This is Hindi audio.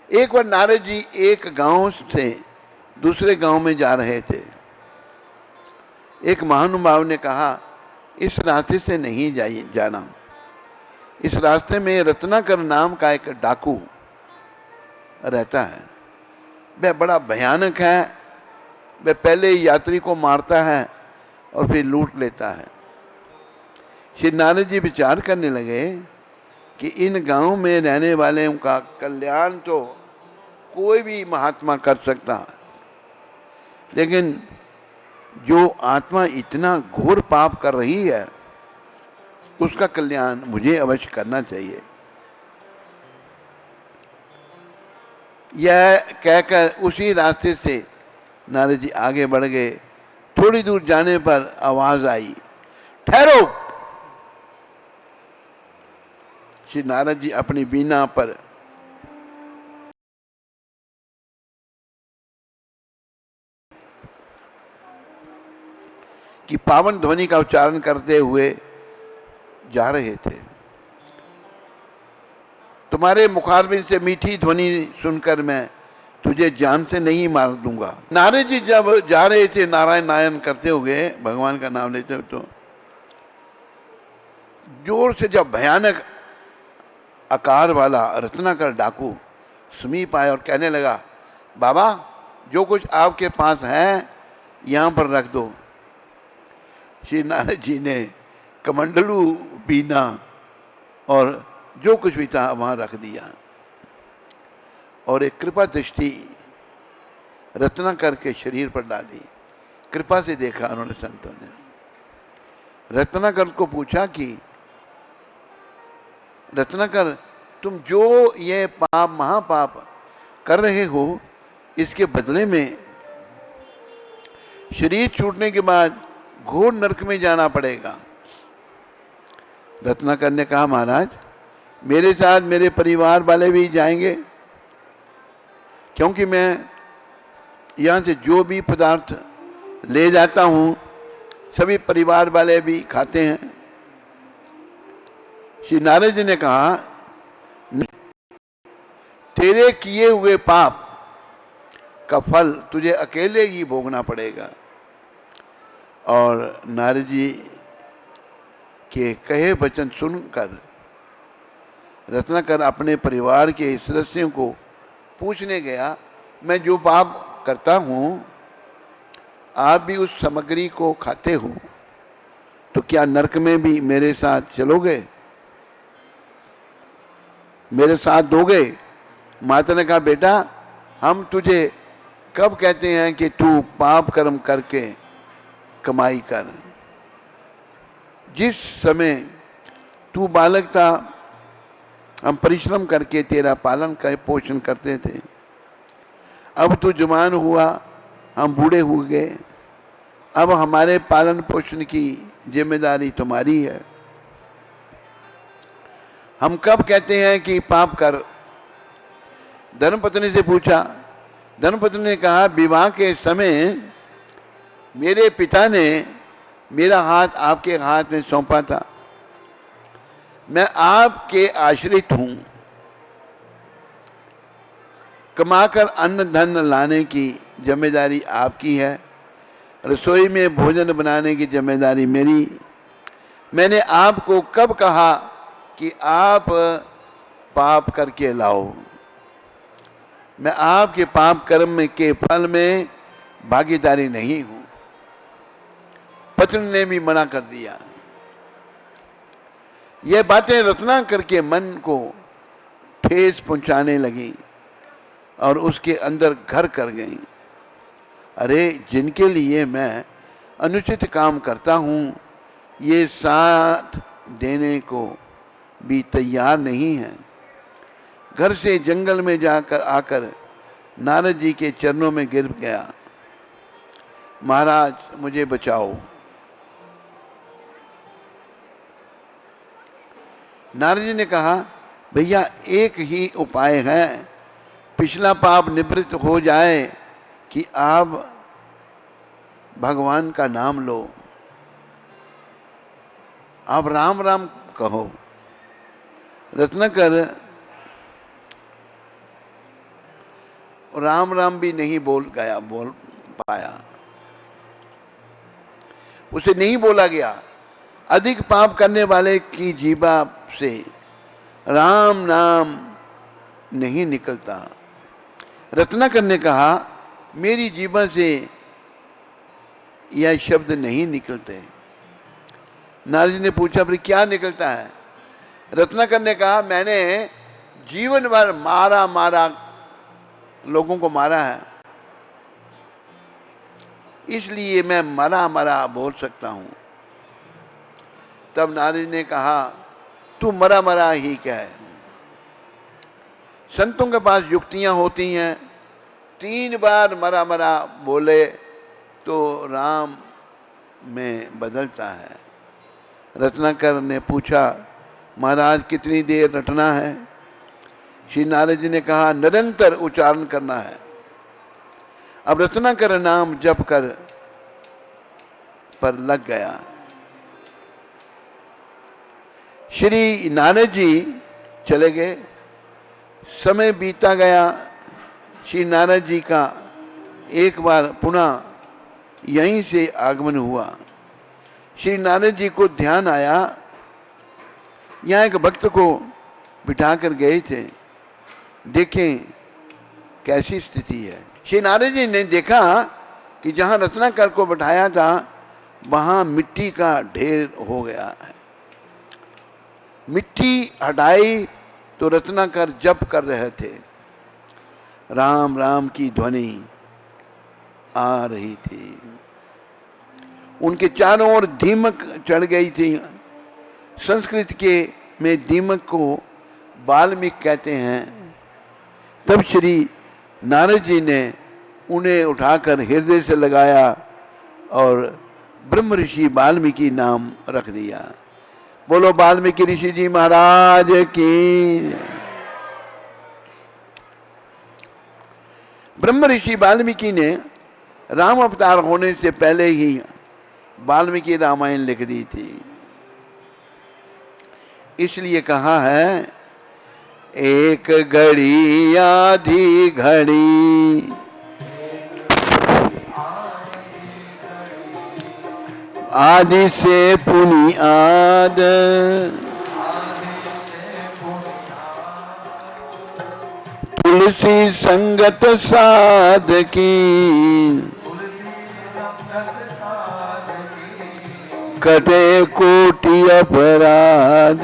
एक बार नारद जी एक गांव से दूसरे गांव में जा रहे थे। एक महानुभाव ने कहा, इस रास्ते से नहीं जाना। इस रास्ते में रत्नाकर नाम का एक डाकू रहता है। वह बड़ा भयानक है। वह पहले यात्री को मारता है और फिर लूट लेता है। श्री नारद जी विचार करने लगे कि इन गांव में रहने वाले का कल्याण तो कोई भी महात्मा कर सकता है, लेकिन जो आत्मा इतना घोर पाप कर रही है उसका कल्याण मुझे अवश्य करना चाहिए। यह कहकर उसी रास्ते से नारद जी आगे बढ़ गए। थोड़ी दूर जाने पर आवाज आई, ठहरो। श्री नारद जी अपनी वीणा पर की पावन ध्वनि का उच्चारण करते हुए जा रहे थे। तुम्हारे मुखारबिंद से मीठी ध्वनि सुनकर मैं तुझे जान से नहीं मार दूंगा। नारद जी जब जा रहे थे नारायण नारायण करते हुए, भगवान का नाम लेते हुए, तो जोर से जब भयानक आकार वाला रत्नाकर डाकू समीप आया और कहने लगा, बाबा जो कुछ आपके पास है यहां पर रख दो। श्री नारद जी ने कमंडलू, बीना और जो कुछ भी था वहां रख दिया और एक कृपा दृष्टि रत्नाकर के शरीर पर डाली। कृपा से देखा उन्होंने संतों ने। रत्नाकर को पूछा कि रत्नाकर, तुम जो ये पाप महापाप कर रहे हो इसके बदले में शरीर छूटने के बाद घोर नरक में जाना पड़ेगा। रत्नाकर ने कहा, महाराज मेरे साथ मेरे परिवार वाले भी जाएंगे, क्योंकि मैं यहाँ से जो भी पदार्थ ले जाता हूँ सभी परिवार वाले भी खाते हैं। श्री नारद जी ने कहा, तेरे किए हुए पाप का फल तुझे अकेले ही भोगना पड़ेगा। और नारद जी के कहे वचन सुनकर रत्नाकर अपने परिवार के सदस्यों को पूछने गया, मैं जो पाप करता हूँ आप भी उस सामग्री को खाते हो, तो क्या नरक में भी मेरे साथ चलोगे, मेरे साथ दोगे? माता ने कहा, बेटा हम तुझे कब कहते हैं कि तू पाप कर्म करके कमाई कर। जिस समय तू बालक था हम परिश्रम करके तेरा पालन कर पोषण करते थे। अब तू जवान हुआ, हम बूढ़े हो गए, अब हमारे पालन पोषण की जिम्मेदारी तुम्हारी है। हम कब कहते हैं कि पाप कर? धर्मपत्नी से पूछा। धर्मपत्नी ने कहा, विवाह के समय मेरे पिता ने मेरा हाथ आपके हाथ में सौंपा था। मैं आपके आश्रित हूं। कमाकर अन्न धन लाने की जिम्मेदारी आपकी है, रसोई में भोजन बनाने की जिम्मेदारी मेरी। मैंने आपको कब कहा कि आप पाप करके लाओ? मैं आपके पाप कर्म के फल में भागीदारी नहीं हूं। पत्नी ने भी मना कर दिया। यह बातें रत्नाकर के मन को ठेस पहुंचाने लगी और उसके अंदर घर कर गई। अरे, जिनके लिए मैं अनुचित काम करता हूं ये साथ देने को भी तैयार नहीं है। घर से जंगल में जाकर आकर नारद जी के चरणों में गिर गया, महाराज मुझे बचाओ। नारद जी ने कहा, भैया एक ही उपाय है, पिछला पाप निवृत्त हो जाए कि आप भगवान का नाम लो, आप राम राम कहो। रत्नाकर राम राम भी नहीं बोल पाया, उसे नहीं बोला गया। अधिक पाप करने वाले की जीभा से राम नाम नहीं निकलता। रत्नाकर ने कहा, मेरी जीभा से यह शब्द नहीं निकलते। नारद जी ने पूछा, फिर क्या निकलता है? रत्नाकर ने कहा, मैंने जीवन भर मारा लोगों को मारा है, इसलिए मैं मरा बोल सकता हूं। तब नारद ने कहा, तू मरा ही क्या है? संतों के पास युक्तियां होती हैं, 3 बार मरा बोले तो राम में बदलता है। रत्नाकर ने पूछा, महाराज कितनी देर रटना है? श्री नारद जी ने कहा, निरंतर उच्चारण करना है। अब रत्नाकर नाम जप कर पर लग गया। श्री नारद जी चले गए, समय बीता गया। श्री नारद जी का एक बार पुनः यहीं से आगमन हुआ। श्री नारद जी को ध्यान आया, यहाँ एक भक्त को बिठा कर गए थे, देखें कैसी स्थिति है। श्री नारद जी ने देखा कि जहाँ रत्नाकर को बिठाया था वहाँ मिट्टी का ढेर हो गया है। मिट्टी हटाई तो रत्नाकर जप कर रहे थे। राम राम की ध्वनि आ रही थी। उनके चारों ओर दीमक चढ़ गई थी। संस्कृत के में दीमक को वाल्मीकि कहते हैं। तब श्री नारद जी ने उन्हें उठाकर हृदय से लगाया और ब्रह्म ऋषि वाल्मीकि नाम रख दिया। बोलो वाल्मीकि ऋषि जी महाराज की। ब्रह्म ऋषि वाल्मीकि ने राम अवतार होने से पहले ही वाल्मीकि रामायण लिख दी थी। इसलिए कहा है, एक घड़ी आधी घड़ी आदि से पुनियाद तुलसी संगत साध की कटे कोटि अपराध।